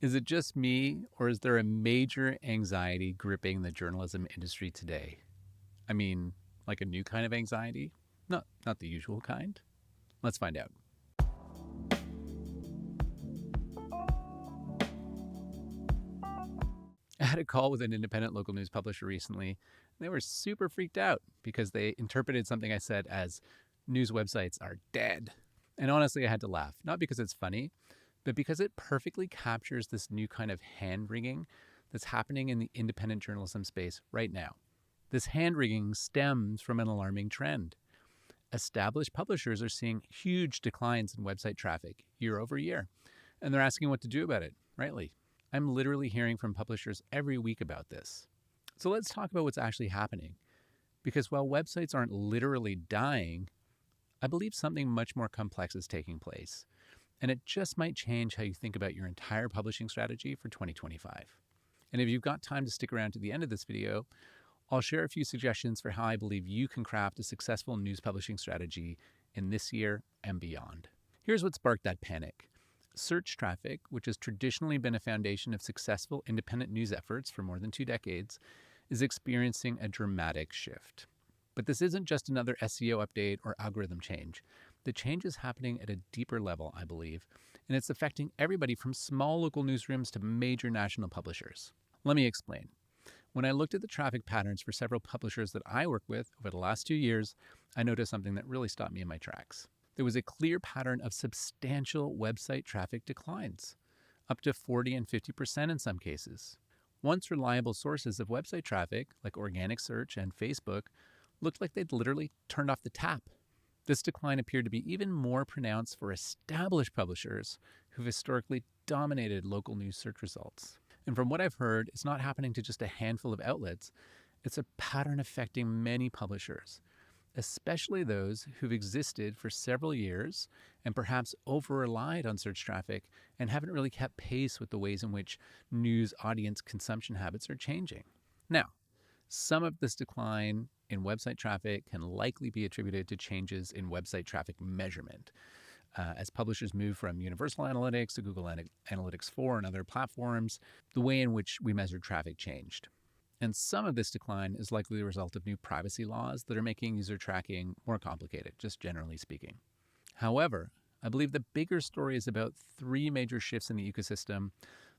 Is it just me, or is there a major anxiety gripping the journalism industry today? I mean, like a new kind of anxiety? Not the usual kind. Let's find out. I had a call with an independent local news publisher recently, and they were super freaked out because they interpreted something I said as news websites are dead. And honestly, I had to laugh, not because it's funny, but because it perfectly captures this new kind of hand wringing that's happening in the independent journalism space right now. This hand wringing stems from an alarming trend. Established publishers are seeing huge declines in website traffic year over year, and they're asking what to do about it, rightly. I'm literally hearing from publishers every week about this. So let's talk about what's actually happening. Because while websites aren't literally dying, I believe something much more complex is taking place. And it just might change how you think about your entire publishing strategy for 2025. And if you've got time to stick around to the end of this video, I'll share a few suggestions for how I believe you can craft a successful news publishing strategy in this year and beyond. Here's what sparked that panic. Search traffic, which has traditionally been a foundation of successful independent news efforts for more than 2 decades, is experiencing a dramatic shift. But this isn't just another SEO update or algorithm change. The change is happening at a deeper level, I believe, and it's affecting everybody from small local newsrooms to major national publishers. Let me explain. When I looked at the traffic patterns for several publishers that I work with over the last 2 years, I noticed something that really stopped me in my tracks. There was a clear pattern of substantial website traffic declines, up to 40 and 50% in some cases. Once reliable sources of website traffic, like organic search and Facebook, looked like they'd literally turned off the tap. This decline appeared to be even more pronounced for established publishers who've historically dominated local news search results. And from what I've heard, it's not happening to just a handful of outlets. It's a pattern affecting many publishers, especially those who've existed for several years and perhaps over-relied on search traffic and haven't really kept pace with the ways in which news audience consumption habits are changing. Now, some of this decline in website traffic can likely be attributed to changes in website traffic measurement. As publishers move from Universal Analytics to Google Analytics 4 and other platforms, the way in which we measure traffic changed. And some of this decline is likely the result of new privacy laws that are making user tracking more complicated, just generally speaking. However, I believe the bigger story is about 3 major shifts in the ecosystem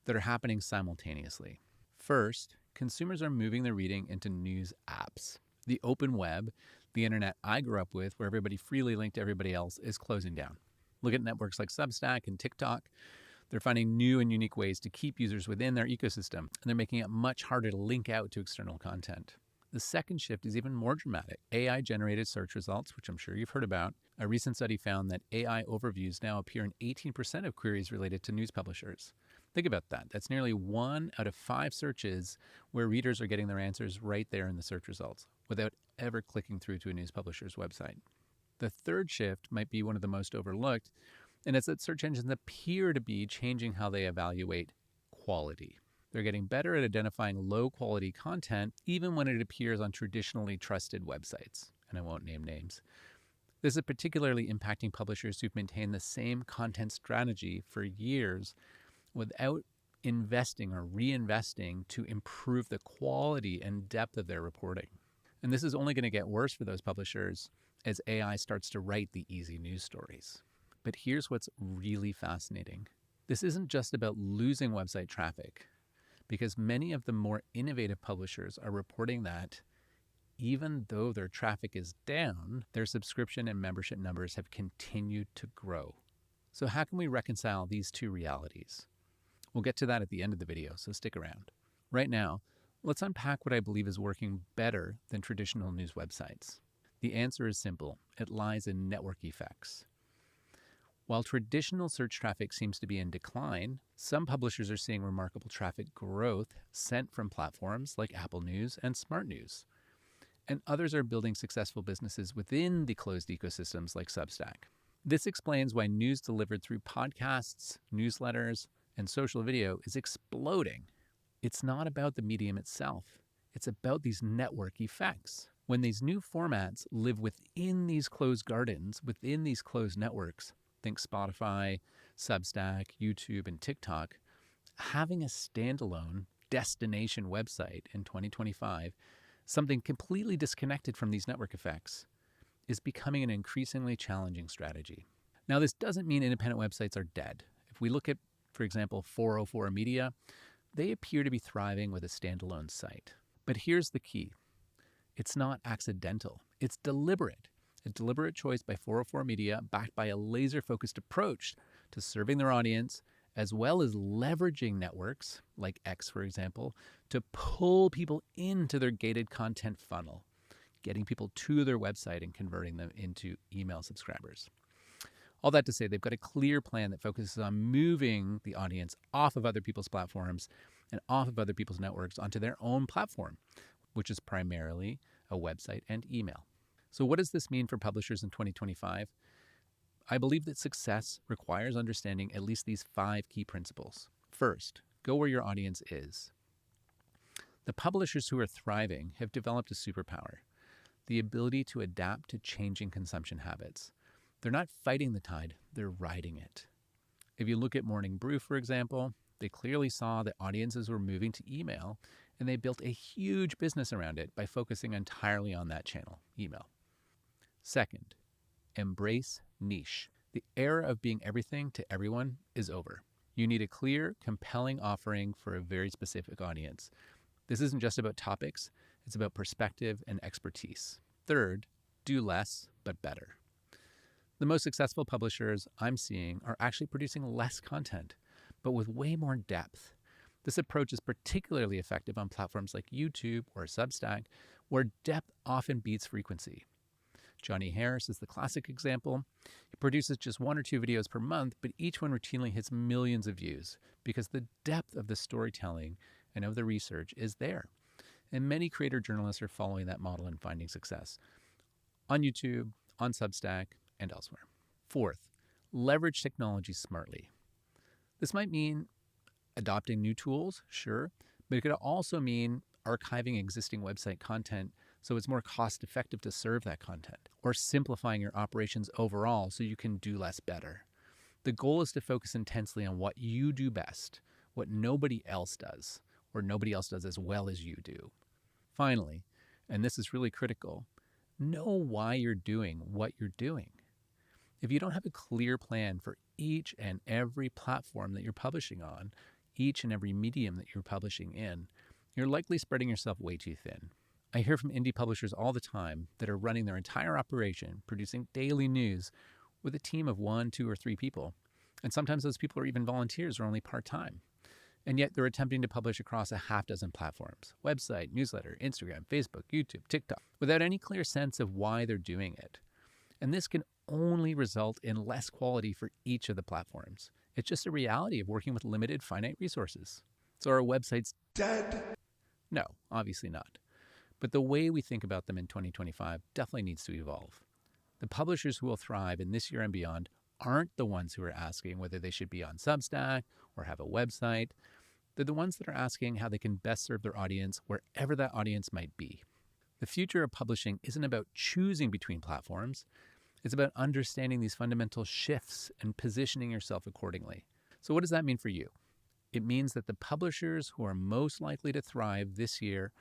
that are happening simultaneously. First, consumers are moving their reading into news apps. The open web, the internet I grew up with, where everybody freely linked to everybody else, is closing down. Look at networks like Substack and TikTok. They're finding new and unique ways to keep users within their ecosystem, and they're making it much harder to link out to external content. The second shift is even more dramatic. AI-generated search results, which I'm sure you've heard about. A recent study found that AI overviews now appear in 18% of queries related to news publishers. Think about that. That's nearly 1 out of 5 searches where readers are getting their answers right there in the search results without ever clicking through to a news publisher's website. The third shift might be one of the most overlooked, and it's that search engines appear to be changing how they evaluate quality. They're getting better at identifying low-quality content, even when it appears on traditionally trusted websites, and I won't name names. This is particularly impacting publishers who've maintained the same content strategy for years without investing or reinvesting to improve the quality and depth of their reporting. And this is only going to get worse for those publishers as AI starts to write the easy news stories. But here's what's really fascinating. This isn't just about losing website traffic, because many of the more innovative publishers are reporting that even though their traffic is down, their subscription and membership numbers have continued to grow. So how can we reconcile these 2 realities? We'll get to that at the end of the video, so stick around. Right now, let's unpack what I believe is working better than traditional news websites. The answer is simple. It lies in network effects. While traditional search traffic seems to be in decline, some publishers are seeing remarkable traffic growth sent from platforms like Apple News and Smart News. And others are building successful businesses within the closed ecosystems like Substack. This explains why news delivered through podcasts, newsletters, and social video is exploding. It's not about the medium itself. It's about these network effects. When these new formats live within these closed gardens, within these closed networks, think Spotify, Substack, YouTube, and TikTok, having a standalone destination website in 2025, something completely disconnected from these network effects, is becoming an increasingly challenging strategy. Now, this doesn't mean independent websites are dead. If we look at, for example, 404 Media, they appear to be thriving with a standalone site. But here's the key. It's not accidental. It's deliberate. A deliberate choice by 404 Media, backed by a laser-focused approach to serving their audience, as well as leveraging networks, like X, for example, to pull people into their gated content funnel, getting people to their website and converting them into email subscribers. All that to say, they've got a clear plan that focuses on moving the audience off of other people's platforms and off of other people's networks onto their own platform, which is primarily a website and email. So what does this mean for publishers in 2025? I believe that success requires understanding at least these 5 key principles. First, go where your audience is. The publishers who are thriving have developed a superpower, the ability to adapt to changing consumption habits. They're not fighting the tide, they're riding it. If you look at Morning Brew, for example, they clearly saw that audiences were moving to email, and they built a huge business around it by focusing entirely on that channel, email. Second, embrace niche. The era of being everything to everyone is over. You need a clear, compelling offering for a very specific audience. This isn't just about topics, it's about perspective and expertise. Third, do less, but better. The most successful publishers I'm seeing are actually producing less content, but with way more depth. This approach is particularly effective on platforms like YouTube or Substack, where depth often beats frequency. Johnny Harris is the classic example. He produces just 1 or 2 videos per month, but each one routinely hits millions of views because the depth of the storytelling and of the research is there. And many creator journalists are following that model and finding success on YouTube, on Substack, and elsewhere. Fourth, leverage technology smartly. This might mean adopting new tools, sure, but it could also mean archiving existing website content so it's more cost effective to serve that content, or simplifying your operations overall so you can do less better. The goal is to focus intensely on what you do best, what nobody else does, or nobody else does as well as you do. Finally, and this is really critical, know why you're doing what you're doing. If you don't have a clear plan for each and every platform that you're publishing on, each and every medium that you're publishing in, you're likely spreading yourself way too thin. I hear from indie publishers all the time that are running their entire operation, producing daily news with a team of 1, 2, or 3 people. And sometimes those people are even volunteers or only part-time. And yet they're attempting to publish across a half dozen platforms: website, newsletter, Instagram, Facebook, YouTube, TikTok, without any clear sense of why they're doing it. And this can only result in less quality for each of the platforms. It's just a reality of working with limited, finite resources. So are websites dead? No, obviously not. But the way we think about them in 2025 definitely needs to evolve. The publishers who will thrive in this year and beyond aren't the ones who are asking whether they should be on Substack or have a website. They're the ones that are asking how they can best serve their audience wherever that audience might be. The future of publishing isn't about choosing between platforms. It's about understanding these fundamental shifts and positioning yourself accordingly. So what does that mean for you? It means that the publishers who are most likely to thrive this year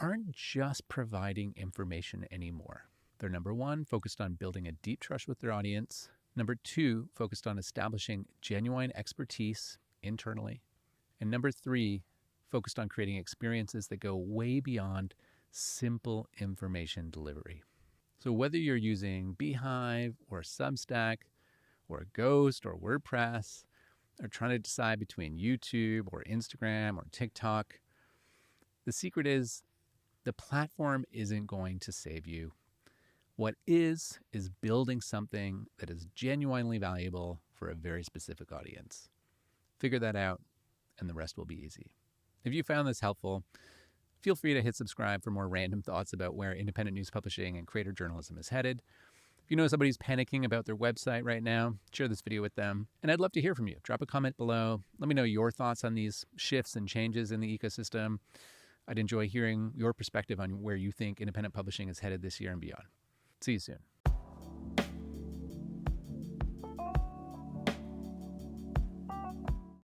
aren't just providing information anymore. They're, number 1, focused on building a deep trust with their audience. Number 2, focused on establishing genuine expertise internally. And number 3, focused on creating experiences that go way beyond simple information delivery. So whether you're using Beehive or Substack or Ghost or WordPress, or trying to decide between YouTube or Instagram or TikTok, the secret is the platform isn't going to save you. What is building something that is genuinely valuable for a very specific audience. Figure that out, and the rest will be easy. If you found this helpful, feel free to hit subscribe for more random thoughts about where independent news publishing and creator journalism is headed. If you know somebody's panicking about their website right now, share this video with them. And I'd love to hear from you. Drop a comment below. Let me know your thoughts on these shifts and changes in the ecosystem. I'd enjoy hearing your perspective on where you think independent publishing is headed this year and beyond. See you soon.